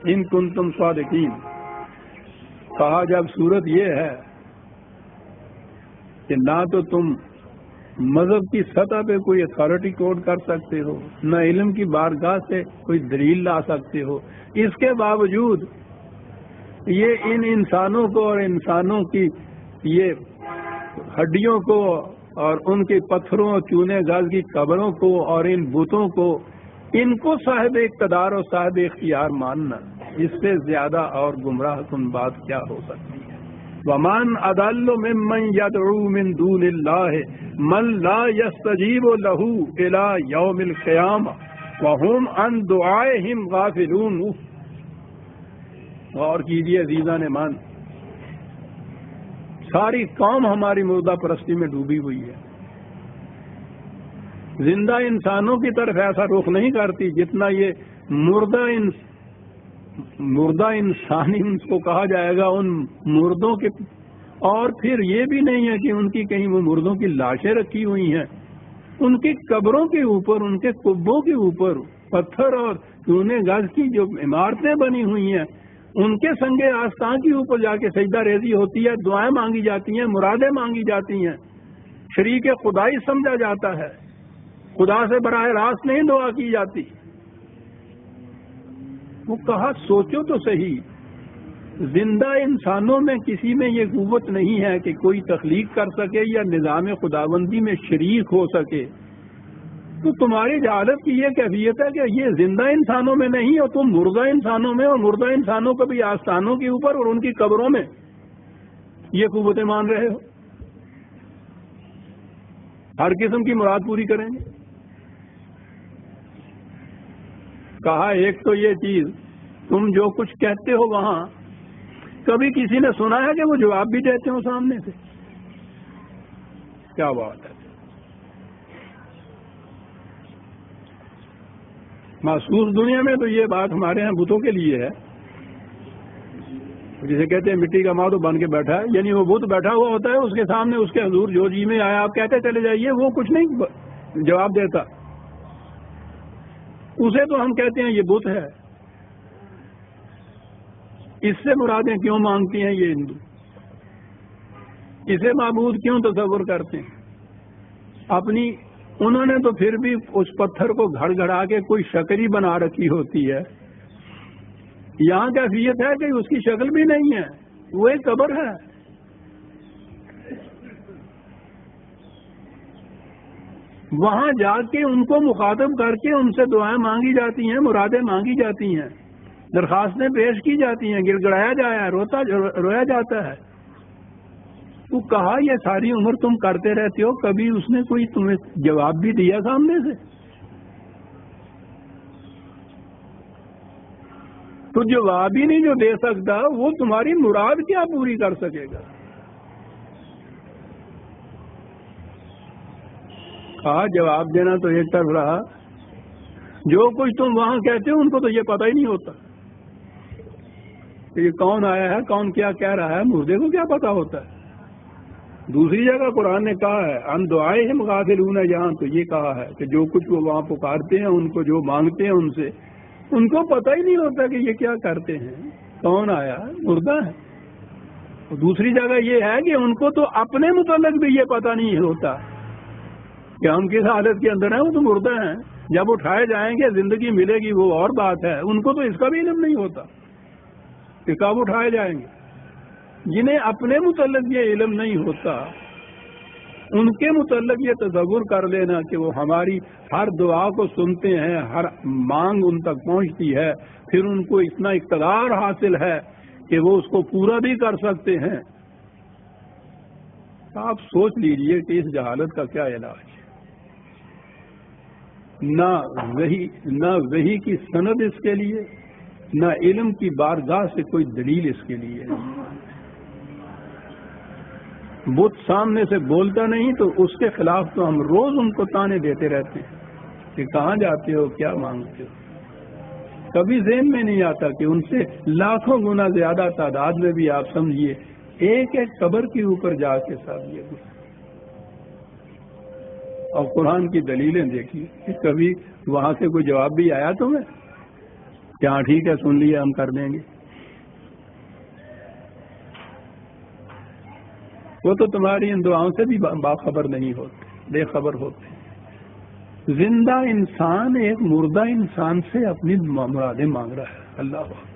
ان کنتم صادقین. کہا جب صورت یہ ہے کہ نہ تو تم مذہب کی سطح پہ کوئی اتھارٹی کوڈ کر سکتے ہو، نہ علم کی بارگاہ سے کوئی دلیل لا سکتے ہو، اس کے باوجود یہ ان انسانوں کو اور انسانوں کی یہ ہڈیوں کو اور ان کے پتھروں اور چونے گاز کی قبروں کو اور ان بتوں کو، ان کو صاحب اقتدار اور صاحب اختیار ماننا، اس سے زیادہ اور گمراہ کن بات کیا ہو سکتی ہے؟ وَمَنْ أَضَلُّ مِمَّنْ يَدْعُو مِنْ دُونِ اللَّهِ مَنْ لَا يَسْتَجِيبُ لَهُ إِلَى يَوْمِ الْقِيَامَةِ وَهُمْ عَنْ دُعَائِهِمْ غَافِلُونَ. غور کیجیے عزیزان مان، ساری قوم ہماری مردہ پرستی میں ڈوبی ہوئی ہے. زندہ انسانوں کی طرف ایسا رخ نہیں کرتی جتنا یہ مردہ انسانی ان کو کہا جائے گا، ان مردوں کے. اور پھر یہ بھی نہیں ہے کہ ان کی کہیں وہ مردوں کی لاشیں رکھی ہوئی ہیں، ان کی قبروں کے اوپر، ان کے قبوں کے اوپر پتھر اور چونے گاز کی جو عمارتیں بنی ہوئی ہیں، ان کے سنگ آستان کے اوپر جا کے سجدہ ریزی ہوتی ہے، دعائیں مانگی جاتی ہیں، مرادیں مانگی جاتی ہیں، شریک خدائی سمجھا جاتا ہے، خدا سے براہ راست نہیں دعا کی جاتی. وہ کہا سوچو تو صحیح، زندہ انسانوں میں کسی میں یہ قوت نہیں ہے کہ کوئی تخلیق کر سکے یا نظام خداوندی میں شریک ہو سکے. تو تمہاری جہالت کی یہ کیفیت ہے کہ یہ زندہ انسانوں میں نہیں، اور تم مردہ انسانوں میں، اور مردہ انسانوں کو بھی آستانوں کے اوپر اور ان کی قبروں میں یہ قوتیں مان رہے ہو. ہر قسم کی مراد پوری کریں گے. کہا ایک تو یہ چیز، تم جو کچھ کہتے ہو وہاں کبھی کسی نے سنا ہے کہ وہ جواب بھی دیتے ہو سامنے سے؟ کیا بات ہے. محسوس دنیا میں تو یہ بات ہمارے ہاں بتوں کے لیے ہے، جسے کہتے ہیں مٹی کا ماں تو بن کے بیٹھا ہے، یعنی وہ بت بیٹھا ہوا ہوتا ہے، اس کے سامنے اس کے حضور جو جی میں آیا آپ کہتے چلے جائیے، وہ کچھ نہیں جواب دیتا. اسے تو ہم کہتے ہیں یہ بت ہے. اس سے مرادیں کیوں مانگتی ہیں یہ ہندو؟ اسے معبود کیوں تصور کرتے ہیں؟ اپنی انہوں نے تو پھر بھی اس پتھر کو گھڑ گھڑا کے کوئی شکل ہی بنا رکھی ہوتی ہے. یہاں کیفیت ہے کہ اس کی شکل بھی نہیں ہے، وہ ایک قبر ہے. وہاں جا کے ان کو مخاطب کر کے ان سے دعائیں مانگی جاتی ہیں، مرادیں مانگی جاتی ہیں، درخواستیں پیش کی جاتی ہیں، گڑ گڑایا جایا ہے، رویا جاتا ہے. تو کہا یہ ساری عمر تم کرتے رہتے ہو، کبھی اس نے کوئی تمہیں جواب بھی دیا سامنے سے؟ تو جواب ہی نہیں جو دے سکتا، وہ تمہاری مراد کیا پوری کر سکے گا؟ کہا جواب دینا تو ایک طرف رہا، جو کچھ تم وہاں کہتے ہو ان کو تو یہ پتہ ہی نہیں ہوتا کہ یہ کون آیا ہے، کون کیا کہہ رہا ہے، مردے کو کیا پتہ ہوتا ہے. دوسری جگہ قرآن نے کہا ہے ان دعائہم غافلون، یہاں تو یہ کہا ہے کہ جو کچھ وہ وہاں پکارتے ہیں، ان کو جو مانگتے ہیں ان سے، ان کو پتہ ہی نہیں ہوتا کہ یہ کیا کرتے ہیں، کون آیا، مردہ ہے. دوسری جگہ یہ ہے کہ ان کو تو اپنے متعلق بھی یہ پتہ نہیں ہوتا کہ ہم کس حالت کے اندر ہیں، وہ تو مردہ ہیں. جب اٹھائے جائیں گے زندگی ملے گی وہ اور بات ہے. ان کو تو اس کا بھی علم نہیں ہوتا کہ کب اٹھائے جائیں گے. جنہیں اپنے متعلق یہ علم نہیں ہوتا، ان کے متعلق یہ تصور کر لینا کہ وہ ہماری ہر دعا کو سنتے ہیں، ہر مانگ ان تک پہنچتی ہے، پھر ان کو اتنا اقتدار حاصل ہے کہ وہ اس کو پورا بھی کر سکتے ہیں. آپ سوچ لیجئے کہ اس جہالت کا کیا علاج ہے. نہ وحی کی سند اس کے لیے، نہ علم کی بارگاہ سے کوئی دلیل اس کے لیے. بت سامنے سے بولتا نہیں تو اس کے خلاف تو ہم روز ان کو تانے دیتے رہتے ہیں کہ کہاں جاتے ہو، کیا مانگتے ہو. کبھی ذہن میں نہیں آتا کہ ان سے لاکھوں گنا زیادہ تعداد میں بھی آپ سمجھیے ایک ایک قبر کے اوپر جا کے ساتھ یہ گزرے. اور قرآن کی دلیلیں دیکھیے کہ کبھی وہاں سے کوئی جواب بھی آیا تمہیں؟ کہ ہاں ٹھیک ہے سن لیا ہم کر دیں گے. وہ تو تمہاری ان دعاؤں سے بھی باخبر نہیں ہوتے، بے خبر ہوتے. زندہ انسان ایک مردہ انسان سے اپنی مرادیں مانگ رہا ہے. اللہ